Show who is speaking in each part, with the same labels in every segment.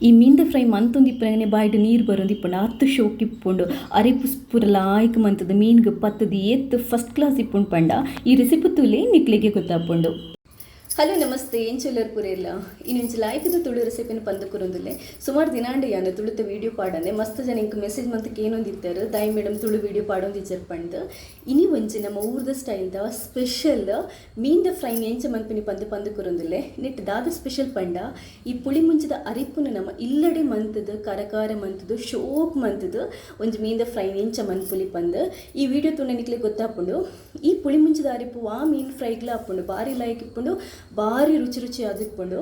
Speaker 1: ಈ ಮೀನ್ದ fry ಮಂತೊಂದಿಪ್ಪನಗನೆ boiled ನೀರು ಬರೋಂದಿಪ್ಪುಂಡು ಅತ್ತು ಶೋಕ್ ಇಪ್ಪುಂಡು ಅರೆಪು ಪೂರ ಲಾಯ್ಕ್ ಮಂತದ ಮೀನ್ಗೆ ಪತ್ತದ ಏತ್ ಫಸ್ಟ್ ಕ್ಲಾಸ್ ಇಪ್ಪುಂಡು ಪಂಡ ಈ ರೆಸಿಪಿ ತೂಲೆ ನಿಕ್ಲಿಗೆ ಗೊತ್ತಾಪುಂಡು. ಹಲೋ ನಮಸ್ತೆ ಏನು ಚೊಲ್ಲರ್ ಪೂರೆಲ್ಲ ಇನ್ನೊಂದು ಲಾಯ್ಕದ ತುಳು ರೆಸಿಪಿನ ಪಂದಕುರೊಂದುಲ್ಲೆ ಸುಮಾರು ದಿನಾಂಡೆ ಯಾನು ತುಳುತ ವೀಡಿಯೋ ಪಾಡನೆ ಮಸ್ತ್ ಜನ ಇಂಕ ಮೆಸೇಜ್ ಮಂತಕ್ಕೆ ಏನೊಂದಿತ್ತಾರೆ ದಾಯಿ ಮೇಡಮ್ ತುಳು ವೀಡಿಯೋ ಪಾಡೊಂದಿಜ್ಜರ್ ಪಂಡ್ ಇನಿ ಒಂಜಿ ನಮ್ಮ ಊರ್ದ ಸ್ಟೈಲ್ದ ಸ್ಪೆಷಲ್ ಮೀನ್ದ ಫ್ರೈ ಎಂಚ ಮಂತ್ಪಿನಿ ಪಂದಕುರೊಂದುಲ್ಲೆ ನೆಟ್ ದಾದ ಸ್ಪೆಷಲ್ ಪಂಡ ಈ ಪುಳಿ ಮುಂಚದ ಅರಿಪುನ ನಮ್ಮ ಇಲ್ಲಡೆ ಮಂತದ ಕರಕಾರ ಮಂತದು ಶೋಕ್ ಮಂತದು ಒಂಜಿ ಮೀನ್ದ ಫ್ರೈ ಎಂಚ ಮಂತ್ಪುಲಿ ಪಂದ್ ಈ ವಿಡಿಯೋ ತುಣ ನಿಕ್ಲೆ ಗೊತ್ತಾಪುಂಡು ಈ ಪುಳಿ ಮುಂಚದ ಅರಿಪು ಆ ಮೀನ್ ಫ್ರೈಗ್ಲ ಹಾಪುಂಡು ಭಾರಿ ಲಾಯ್ಕ್ ಇಪ್ಪುಂಡು ಭಾರಿ ರುಚಿ ಆದಿಪ್ಪುಂಡು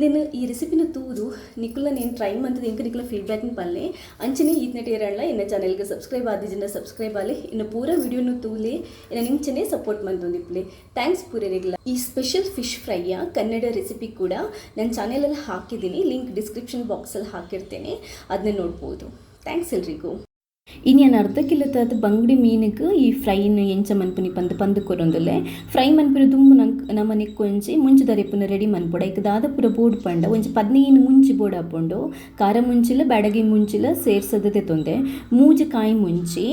Speaker 1: నేను ఈ రెసిపీని తూదు నికుల నేను ట్రై మంతది ఇంకా నికుల ఫీడ్బ్యాక్ని పల్లె ಅಂಚನೆ ಈತ್ನೆಟ್ ಏರಣ್ಣ ಇನ್ನ ಚಾನೆಲ್ಗೆ ಸಬ್ಸ್ಕ್ರೈಬ್ ಆದಿಜಿಂದ ಸಬ್ಸ್ಕ್ರೈಬ್ ಆಲಿ ಇನ್ನು ಪೂರ ವಿಡಿಯೋನು ತೂಲೆ ಇನ್ನು ನಿಂಚನೆ ಸಪೋರ್ಟ್ ಮಂತೊಂದಿಪ್ಲೆ ಥ್ಯಾಂಕ್ಸ್ ಪೂರೆರೆಗ್ಲ. ಈ ಸ್ಪೆಷಲ್ ಫಿಶ್ ಫ್ರೈಯ ಕನ್ನಡ ರೆಸಿಪಿ ಕೂಡ ನನ್ನ ಚಾನೆಲಲ್ಲಿ ಹಾಕಿದ್ದೀನಿ, ಲಿಂಕ್ ಡಿಸ್ಕ್ರಿಪ್ಷನ್ ಬಾಕ್ಸಲ್ಲಿ ಹಾಕಿರ್ತೇನೆ, ಅದನ್ನ ನೋಡ್ಬೋದು. ಥ್ಯಾಂಕ್ಸ್ ಎಲ್ರಿಗೂ. ಇನ್ನು ನಾನು ಅರ್ಧ ಕಿಲೋ ತದ ಬಂಗುಡಿ ಮೀನಿಗೆ ಈ ಫ್ರೈನ ಎಂಚ ಮನ್ಪುನಿ ಪಂದು ಕೊರೊಂದುಲ್ಲೆ ಫ್ರೈ ಮನ್ಪಿನ ದುಂಬು ನಮ್ಮನೆ ಕೊಂಚಿ ಮುಂಚೆ ದರಿಪುನ ರೆಡಿ ಮನ್ಪೊಡ ಈಗ ದಾದ ಪೂರ ಬೋರ್ಡ್ ಪಂಡ ಒಂಜಿ 15 ಮುಂಚಿ ಬೋರ್ಡ್ ಹಾಕೊಂಡು ಖಾರ ಮುಂಚಿಲ ಬ್ಯಾಡಗಿ ಮುಂಚಿಲ ಸೇರ್ಸದತೆ ತೊಂದೆ ಮೂಜಿ ಕಾಯಿ ಮುಂಚಿ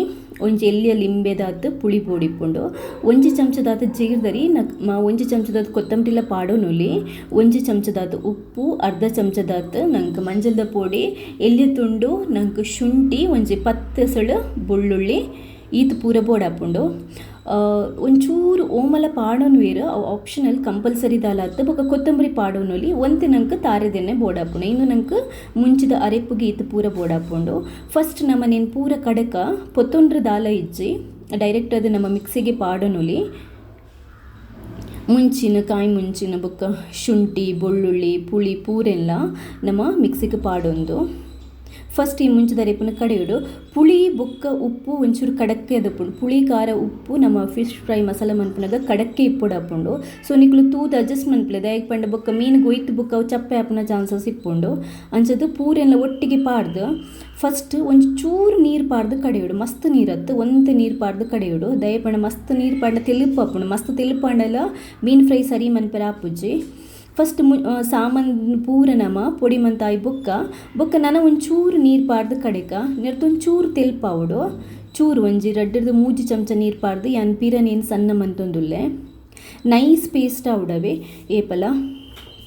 Speaker 1: ಒಂಜಿ ಎಲ್ಲಿಯ ಲಿಂಬೆದಾತ್ ಪುಳಿ ಬೋಡಿಪ್ಪುಂಡು ಒಂಜಿ ಚಮಚದಾತ ಜೀರ್ದರಿ ಒಂಜಿ ಚಮಚದಾತ ಕೊತ್ತಂಬರಿಲ ಪಾಡೋ ನೊಲಿ ಒಂಜಿ ಚಮಚದಾತ ಉಪ್ಪು ಅರ್ಧ ಚಮಚದಾತ ನಂಗೆ ಮಂಜಲ್ದ ಪೊಡಿ ಎಲ್ಲಿ ತುಂಡು ನಂಗೆ ಶುಂಠಿ ಒಂಜಿ 10 ಸಳ ಬೆಳ್ಳುಳ್ಳಿ ಈತ್ ಪೂರ ಬೋಡ್ ಹಾಪುಂಡು ಒಂಚೂರು ಓಮಲ ಪಾಡೋನು ವೇರು ಆಪ್ಷನಲ್ ಕಂಪಲ್ಸರಿ ದಾಲಾತ ಬೊಕ ಕೊತ್ತಂಬರಿ ಪಾಡೋನಲ್ಲಿ ಒಂತೆ ನಂಗೆ ತಾರೆದೆಣ್ಣೆ ಬೋಡ್ ಹಾಪುಂಡು ಇನ್ನು ನಂಗೆ ಮುಂಚಿದ ಅರೆಪ್ಪುಗೆ ಈತ ಪೂರ ಬೋಡ್ ಹಾಪುಂಡು. ಫಸ್ಟ್ ನಮ್ಮ ನೇನು ಪೂರ ಕಡಕ ಪೊತ್ತೊಂಡ್ರ ದಾಲ ಇಜ್ಜಿ ಡೈರೆಕ್ಟ್ ಅದು ನಮ್ಮ ಮಿಕ್ಸಿಗೆ ಪಾಡೋನಲ್ಲಿ ಮುಂಚಿನ ಕಾಯಿ ಮುಂಚಿನ ಬೊಕ್ಕ ಶುಂಠಿ ಬೆಳ್ಳುಳ್ಳಿ ಪುಳಿ ಪೂರೆಲ್ಲ ನಮ್ಮ ಮಿಕ್ಸಿಗೆ ಪಾಡೊಂದು. ಫಸ್ಟ್ ಈ ಮುಂಚದ ರೇಪುನ ಕಡೆಯುಡು ಪುಳಿ ಬೊಕ್ಕ ಉಪ್ಪು ಒಂಚೂರು ಕಡಕ್ಕೆ ಅದಪ್ಪುಂಡು ಪುಳಿ ಖಾರ ಉಪ್ಪು ನಮ್ಮ ಫಿಶ್ ಫ್ರೈ ಮಸಾಲ ಮನ್ಪುನಾಗ ಕಡಕ್ಕೆ ಇಪ್ಪುಡು ಹಾಪುಂಡು. ಸೊ ನಿಕ್ಲು ತೂದು ಅಡ್ಜಸ್ಟ್ ಮನ್ಪುಲೆ ದಯಕ್ ಪಂಡ ಬೊಕ್ಕ ಮೀನಿಗೆ ಒಯ್ತು ಬೊಕ್ಕ ಅವು ಚಪ್ಪೆ ಹಾಪುನ ಚಾನ್ಸಸ್ ಇಪ್ಪುಂಡು ಅಂಚದು ಪೂರೆಲ್ಲ ಒಟ್ಟಿಗೆ ಪಾಡ್ದು ಫಸ್ಟ್ ಒಂಚೂರು ನೀರು ಪಾಡ್ದು ಕಡೆಯುಡು ಮಸ್ತ್ ನೀರತ್ತು ಒಂತೆ ನೀರು ಪಾಡ್ದು ಕಡೆಯುಡು ದಯಪಂಡ ಮಸ್ತ್ ನೀರು ಪಾಡ್ನ ತೆಲುಪು ಹಾಪುಂಡು ಮಸ್ತ್ ತೆಲುಪಂಡಲ ಮೀನು ಫ್ರೈ ಸರಿ ಮನ್ಪೆರ ಹಾಪುಜ್ಜಿ. ಫಸ್ಟ್ ಸಾಮಾನು ಪೂರ ನಮ ಪೊಡಿ ಮಂತಾಯಿ ಬೊಕ್ಕ ನನ್ನ ಒಂಚೂರು ನೀರು ಪಾಡ್ದು ಕಡೆಕ ನೆರ್ತೊಂಚೂರು ತೆಲ್ಪಾವುಡು ಚೂರು ಒಂಜಿ 2-3 ಚಮಚ ನೀರು ಪಾಡ್ದು ಯಾನ್ ಪೀರ ನೇನು ಸಣ್ಣ ಮಂತೊಂದುಲ್ಲೆ ನೈಸ್ ಪೇಸ್ಟ್ ಆವುಡವೆ ಏಪಲ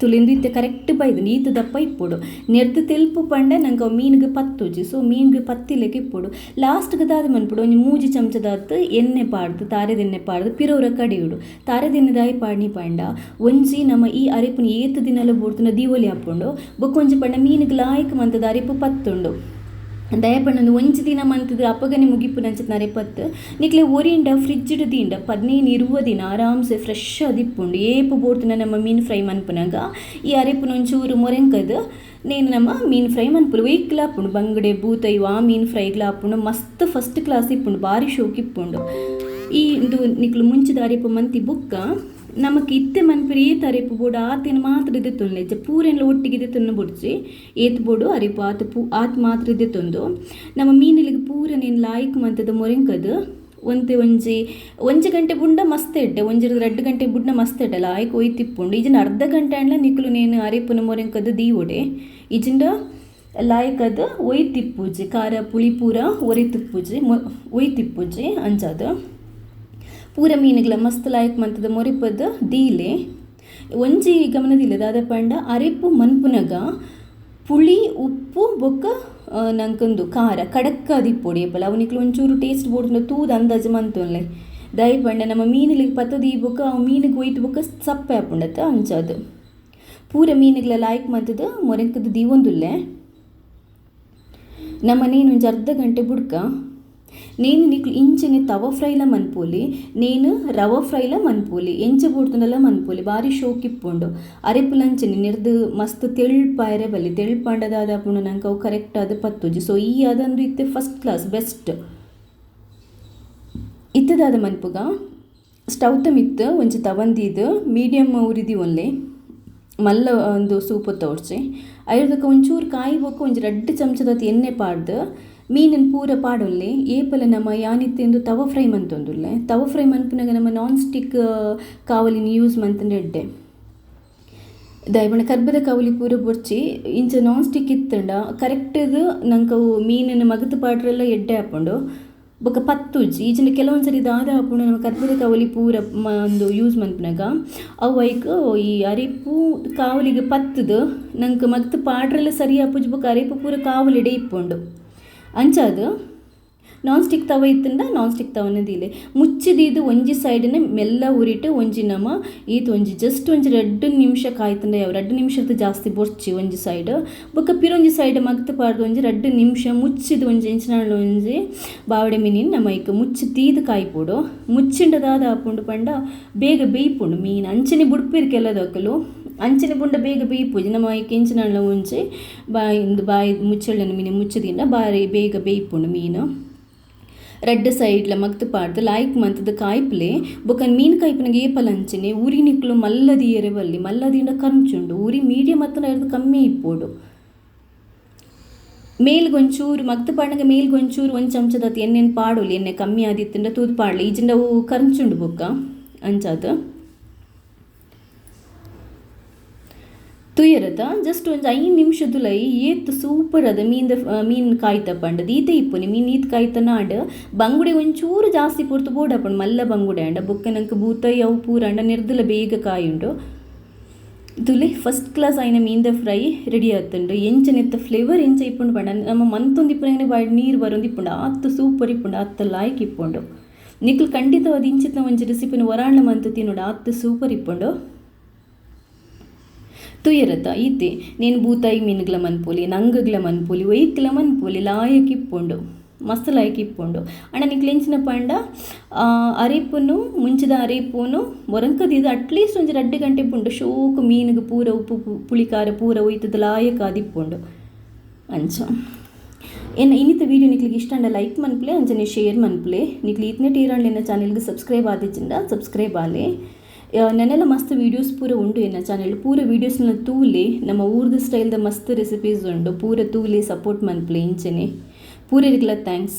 Speaker 1: ತುಳಿಂದು ಇತ್ತೆ ಕರೆಕ್ಟ್ ಬೈದು ನೀತು ದಪ್ಪ ಇಪ್ಪುಡು ನೆರ್ದು ತೆಲ್ಪು ಪಂಡ ನಂಗೆ ಮೀನಿಗೆ ಪತ್ತುಜಿ ಸೊ ಮೀನಿಗೆ ಪತ್ತಿಲೆಕ್ಕೆ ಇಪ್ಪುಡು ಲಾಸ್ಟ್ಗೆ ದಾದ ಮನ್ಪುಡು ಒಂದು 3 ಚಮಚದಾತು ಎಣ್ಣೆ ಪಾಡ್ದು ತಾರೆದೆಣ್ಣೆ ಪಾಡ್ದು ಪಿರೋರ ಕಡಿಯುಡು ತಾರೆದೆಣ್ಣೆ ದಾಯಿ ಪಾಡ್ನಿ ಪಂಡ ಒಂಜಿ ನಮ್ಮ ಈ ಅರೆಪುನ ಏತು ದಿನಲ್ಲ ಬೋಡ್ತುನ ದೀವೊಲಿ ಹಾಪುಂಡು ಬೊಕ್ಕೊಂಜಿ ಪಂಡ ಮೀನಿಗೆ ಲಾಯ್ಕ್ ಮಂತದ ಅರೆಪು ಪತ್ತುಂಡು ದಯಪಣ್ಣೊಂದು ಒಂಜಿ ದಿನ ಮಂತದ ಅಪ್ಪಗನೆ ಮುಗಿಪು ನಂಚತ್ ಅರೆಪತ್ತು ನಿಕ್ಲೆ ಒರಿಂಡ ಫ್ರಿಡ್ಜ್ಡ್ ದಿಂಡ 15-20 ದಿನ ಆರಾಮ್ಸೆ ಫ್ರೆಶ್ ಅದಿಪ್ಪುಂಡು ಏಪು ಬೋಡ್ತುನ ನಮ್ಮ ಮೀನು ಫ್ರೈ ಮನ್ಪುನಾಗ ಈ ಅರೆಪುನ ಒಂಚೂರು ಮೊರೆಂಕದು నేను ನಮ್ಮ ಮೀನು ಫ್ರೈ ಮನ್ಪುಡು ವೆಯ್ಕ್ಲ ಹಾಪುಂಡು ಬಂಗಡೆ ಬೂತೈವ ಆ ಮೀನು ಫ್ರೈಗ್ಲ ಹಾಪುಂಡು ಮಸ್ತ್ ಫಸ್ಟ್ ಕ್ಲಾಸ್ ಇಪ್ಪುಂಡು ಭಾರಿ ಶೋಕ್ ಇಪ್ಪುಂಡು. ಈ ಇದು ನಿಕ್ಲು ಮುಂಚಿದ ಅರೆಪು ಮಂತಿ ಬುಕ್ಕ ನಮಗೆ ಇತ್ತೆ ಮನ್ಪುರಿ ಏತು ಅರೆಪು ಬೋಡು ಆತೇನು ಮಾತ್ರ ಇದೆ ತೊಂದು ಪೂರೆಲ್ಲ ಒಟ್ಟಿಗೆ ತೊಂದು ಬಿಡ್ಸಿ ಏತು ಬೋಡು ಅರೆಪು ಆತ ಮಾತ್ರ ಇದೆ ತೊಂದು ನಮ್ಮ ಮೀನಿಗೆ ಪೂರ ನೇನು ಲಾಯ್ಕ್ ಮಂತದ ಮೊರೆಂಕದು ಒಂಜಿ ಗಂಟೆ ಬುಂಡ ಮಸ್ತ್ ಎಡ್ಡೆ 1-2 ಗಂಟೆ ಬುಡ್ಡ ಮಸ್ತ್ ಎಡ್ಡೆ ಲಾಯ್ಕ್ ಒಯ್ತಿಪ್ಪುಂಡು ಈಜಿನ ಅರ್ಧ ಗಂಟೆ ಅಂಡ್ಲ ನಿಕ್ಲು ನೇನು ಅರೆಪುನ ಮೊರೆಂಕದು ದೀವೊಡೆ ಈಜಿಂದ ಲಾಯ್ಕ್ ಅದು ಒಯ್ತಿಪ್ಪುಜಿ ಖಾರ ಪುಳಿ ಪೂರ ಒರಿತಿಪ್ಪುಜಿ ಒಯ್ತಿಪ್ಪುಜಿ ಅಂಜದು ಪೂರ ಮೀನುಗಳ ಮಸ್ತ್ ಲಾಯ್ಕ್ ಮಂತದ ಮೊರಿಪದ ದೀಲೆ ಒಂಜಿ ಗಮನದಿಲ್ಲ ದಾದ ಪಂಡ ಅರೆಪು ಮನ್ಪುನಗ ಪುಳಿ ಉಪ್ಪು ಬೊಕ್ಕ ನಂಗೊಂದು ಖಾರ ಕಡಕ್ಕ ದಿಪ್ಪೊಡಿ ಏಪಲ ಅವನಿಕ್ಲು ಒಂಚೂರು ಟೇಸ್ಟ್ ಬೋಡ್ನ ತೂದು ಅಂದಾಜು ಮಂತೊನ್ಲೆ ದಯ ಪಂಡ ನಮ್ಮ ಮೀನಿಗೆ ಪತ್ತದ ಈ ಬೊಕ್ಕ ಅವು ಮೀನಿಗೆ ಒಯ್ತು ಬೊಕ್ಕ ಸಪ್ಪೆ ಹಾಪುಂಡತ್ತ ಅಂಚದು ಪೂರ ಮೀನುಗಳ ಲಾಯ್ಕ್ ಮಂತದ ಮೊರೆಂಕದ ದೀವೊಂದುಲ್ಲೆ ನಮ್ಮ ನೇನು ಒಂಜಿ ಅರ್ಧ ಗಂಟೆ ಬುಡ್ಕ నేను నీకు ఇంచెని తవ ఫ్రైల మన్పూలి నేను రవ ఫ్రైల మన్పూలి ಎಂಚ ಬೂಡ್ತುಂಡಲ ಮನ್ಪೂಲಿ ಭಾರಿ ಶೋಕ್ ಇಪ್ಪುಂಡು ಅರೆಪುಲಂಚನೆ ನೆರ್ದು ಮಸ್ತ್ ತೆಳ್ಪಾಯರೆ ಬಲ್ಲಿ ತೆಳ್ಪಂಡದಾದ ಪುಂಡು ನಂಗೆ ಅವು ಕರೆಕ್ಟ್ ಅದು ಪತ್ತುಜಿ ಸೊ ಈ ಅದಂದು ಇತ್ತೆ ಫಸ್ಟ್ ಕ್ಲಾಸ್ ಬೆಸ್ಟ್ ಇತ್ತದಾದ ಮನ್ಪುಗ ಸ್ಟವ್ ತಮಿತ್ತು ಒಂಚ ತವಂದಿದ್ದು ಮೀಡಿಯಮ್ ಉರಿದಿ ಒಲ್ಲೆ ಮಲ್ಲ ಒಂದು ಸೂಪು ತೋಡ್ಸಿ ಐದಕ್ಕೆ ಒಂಚೂರು ಕಾಯಿ ಬೇಕು ಒಂಜಿ 2 ಚಮಚದ ಎಣ್ಣೆ ಪಾಡ್ದು ಮೀನನ್ನು ಪೂರ ಪಾಡೊಲ್ಲೆ ಏಪಲ ನಮ್ಮ ಯಾನಿತ್ತೆಂದು ತವ ಫ್ರೈ ಮಂತೊಂದುಲ್ಲೆ ತವ ಫ್ರೈ ಮನ್ಪುನಾಗ ನಮ್ಮ ನಾನ್ ಸ್ಟಿಕ್ ಕಾವಲಿನ ಯೂಸ್ ಮಂತಂದು ಎಡ್ಡೆ ದಯಪಂಡ ಕರ್ಬದ ಕವಲಿ ಪೂರ ಬೊರ್ಚಿ ಇಂಚ ನಾನ್ ಸ್ಟಿಕ್ ಇತ್ತಂಡ ಕರೆಕ್ಟ್ ಇದು ನಂಗೆ ಮೀನಿನ ಮಗತು ಪಾಡ್ರೆಲ್ಲ ಎಡ್ಡೆ ಹಾಕೊಂಡು ಬೊಕ್ಕ ಪತ್ತುಜ್ಜಿ ಈಜಿನ ಕೆಲವೊಂದು ಸರಿ ದಾದ ಹಾಕೊಂಡು ನಮ್ಮ ಕರ್ಬದ ಕವಲಿ ಪೂರ ಒಂದು ಯೂಸ್ ಮನ್ಪನಾಗ ಅವು ಐಕ್ ಈ ಅರಿಪು ಕಾವಲಿಗೆ ಪತ್ತದು ನಂಗೆ ಮಗತು ಪಾಡ್ರೆಲ್ಲ ಸರಿ ಹಾಪುಜ್ ಬೊಕ್ಕ ಅರಿಪು ಪೂರ ಕಾವಲಿಡೆ ಇಪ್ಪುಂಡು ಅಂಚಾದು ನಾನ್ ಸ್ಟಿಕ್ ತವ ಇತ್ತಂಡ ನಾನ್ ಸ್ಟಿಕ್ ತವನದಿಲೆ ಮುಚ್ಚಿದಿದ್ದು ಒಂಜಿ ಸೈಡ್ನ ಮೆಲ್ಲ ಉರಿಟ್ಟು ಒಂಜಿ ನಮ ಈತು ಒಂಜಿ ಜಸ್ಟ್ ಒಂಜಿ 2 ನಿಮಿಷ ಕಾಯ್ತಂಡ ಯಾವ 2 ನಿಮಿಷದ ಜಾಸ್ತಿ ಬೊರ್ಚಿ ಒಂಜಿ ಸೈಡ್ ಬೊಕ್ಕ ಪಿರೊಂಜಿ ಸೈಡ್ ಮಗ್ತು ಪಾಡ್ದು ಒಂಜಿ 2 ನಿಮಿಷ ಮುಚ್ಚಿದು ಒಂಜಿ ಎಂಚಿನಾಳು ಒಂಜಿ ಬಾವಡೆ ಮೀನಿನ ನಮ್ಮ ಐಕ ಮುಚ್ಚಿ ತೀದು ಕಾಯ್ಪುಡು ಮುಚ್ಚಿಂಡದಾದ ಹಾಪುಂಡು ಪಂಡ ಬೇಗ ಬೇಯ್ಪುಂಡು ಮೀನು ಅಂಚನೆ ಬುಡ್ಪಿರ್ ಕೆಲದಕ್ಕಲು ಅಂಚನೆ ಬುಂಡ ಬೇಗ ಬೇಯ್ಪುಜಿ ನಮ್ಮ ಐಕ ಎಂಚಿನಾಳ ಒಂಜಿ ಬಾಯಿ ಮುಚ್ಚಳನ ಮೀನು ಮುಚ್ಚದಿಂದ ಬಾರಿ ಬೇಗ ಬೇಯ್ಪುಂಡು ಮೀನು 2 ಸೈಡ್ಲ ಮಗ್ತು ಪಾಡ್ದು ಲಾಯ್ಕ್ ಮಂತದ ಕಾಯ್ಪಲೆ ಬೊಕನ್ ಮೀನು ಕಾಯ್ಪನಾಗ ಏಪಲ ಅಂಚನೆ ಉರಿ ನಿಕ್ಲು ಮಲ್ಲದಿ ಎರೆವಲ್ಲಿ ಮಲ್ಲದಿಯಿಂದ ಕರ್ಚುಂಡು ಉರಿ ಮೀಡಿಯಂ ಹತ್ತನ ಇರೋದು ಕಮ್ಮಿ ಇಪ್ಪೋಡು ಮೇಲ್ಗೊಂಚೂರು ಮಗ್ತು ಪಾಡ್ನಾಗ ಮೇಲ್ಗೊಂಚೂರು ಒಂದು ಚಮಚದ ಎಣ್ಣೆನ ಪಾಡೋಲಿ ಎಣ್ಣೆ ಕಮ್ಮಿ ಆದಿತ್ತಂಡ ತೂದು ಪಾಡ್ಲಿ ಈಜಿಂದ ಅವು ಕರ್ಚುಂಡು ಬೊಕ್ಕ ಅಂಚಾದ ತುಯ್ಯರದ ಜಸ್ಟ್ ಒಂದು 5 ನಿಮಿಷದುಲೈ ಏತ್ತು ಸೂಪರ್ ಅದ ಮೀನು ಕಾಯ್ತ ಪಂಡ ಈತೆ ಇಪ್ಪುನಿ ಮೀನು ಈತ್ ಕಾಯ್ತನ ಆಂಡ ಬಂಗುಡೆ ಒಂಚೂರು ಜಾಸ್ತಿ ಪೂರ್ತು ಬೋಡಪ್ಪಂಡು ಮಲ್ಲ ಬಂಗುಡೆ ಅಂಡ ಬೊಕ್ಕ ನಂಗೆ ಬೂತಾಯಿ ಅವು ಪೂರ ಅಂಡ ನಿರ್ದಲ ಬೇಗ ಕಾಯುಂಡು ತುಲೆ ಫಸ್ಟ್ ಕ್ಲಾಸ್ ಆಯ್ನ ಮೀನ್ದ ಫ್ರೈ ರೆಡಿ ಆತುಂಡು ಎಂಚನೆತ್ತ ಫ್ಲೇವರ್ ಎಂಚ ಇಪ್ಪುಂಡು ಪಂಡ ನಮ್ಮ ಮಂತೊಂದು ಇಪ್ಪುನಾಗನೆ ಬಾಯ್ ನೀರು ಬರೋದು ಇಪ್ಪುಂಡು ಆತ್ತು ಸೂಪರ್ ಇಪ್ಪುಂಡು ಆತ್ತ ಲಾಯ್ಕ್ ಇಪ್ಪುಂಡು ನಿಕ್ಲು ಖಂಡಿತವಾದ ಇಂಚಿತ್ತ ಒಂಜಿ ರೆಸಿಪಿನ ಒರಾಂಡ ಮಂತು ತಿನ್ನೋಡು ಆತ್ತು ಸೂಪರ್ ಇಪ್ಪುಂಡು ತುಯ್ಯರತ್ತ ಈತೆ నేను ಬೂತಾಯಿ ಮೀನುಗಳ ಮನ್ಪೋಲಿ ನಂಗಗಳ ಮನ್ಪೋಲಿ ಒಯ್ಕಲ ಮನ್ಪೋಲಿ ಲಾಯಕ್ ಇಪ್ಪುಂಡು ಮಸ್ತ್ ಲಾಯಕ್ ಇಪ್ಪುಂಡು ಅಣ್ಣ ನಿಕ್ಲು ಎಂಚಿನ ಪಂಡ ಅರೇಪುನು ಮುಂಚಿದ ಅರೇಪುನು ಮೊರಂಕದಿದ್ದು ಅಟ್ಲೀಸ್ಟ್ ಒಂಜಿ 2 ಗಂಟೆ ಪುಂಡು ಶೋಕು ಮೀನಿಗೆ ಪೂರ ಉಪ್ಪು ಪುಳಿಕಾರ ಪೂರ ಒಯ್ತದ ಲಾಯಕ್ ಆದಿಪ್ಪುಂಡು ಅಂಚ ಇನ್ನಿತ ವೀಡಿಯೋ ನಿಕ್ಲಿಗೆ ಇಷ್ಟ ಅಂಡ ಲೈಕ್ ಮನ್ಪಲೆ ಅಂಚನೆ ಶೇರ್ ಮನ್ಪಲೆ ನಿಕ್ಲು ಈತನೇ ಟೀರಾಂಡ್ ಎನ್ನ ಚಾನೆಲ್ಗೆ ಸಬ್ಸ್ಕ್ರೈಬ್ ಆದಿಜ್ಜಿಂದ ಸಬ್ಸ್ಕ್ರೈಬ್ ಆಲೆ ನನ್ನೆಲ್ಲ ಮಸ್ತ್ ವೀಡಿಯೋಸ್ ಪೂರ ಉಂಡು ಎನ್ನ ಚಾನೆಲ್ ಪೂರ ವೀಡಿಯೋಸ್ನ ತೂಲೆ ನಮ್ಮ ಊರ್ದ ಸ್ಟೈಲ್ದ ಮಸ್ತ್ ರೆಸಿಪೀಸ್ ಉಂಡು ಪೂರ ತೂಲೆ ಸಪೋರ್ಟ್ ಮನ್ಪಲೆ ಇಂಚನೆ ಪೂರ ಥ್ಯಾಂಕ್ಸ್.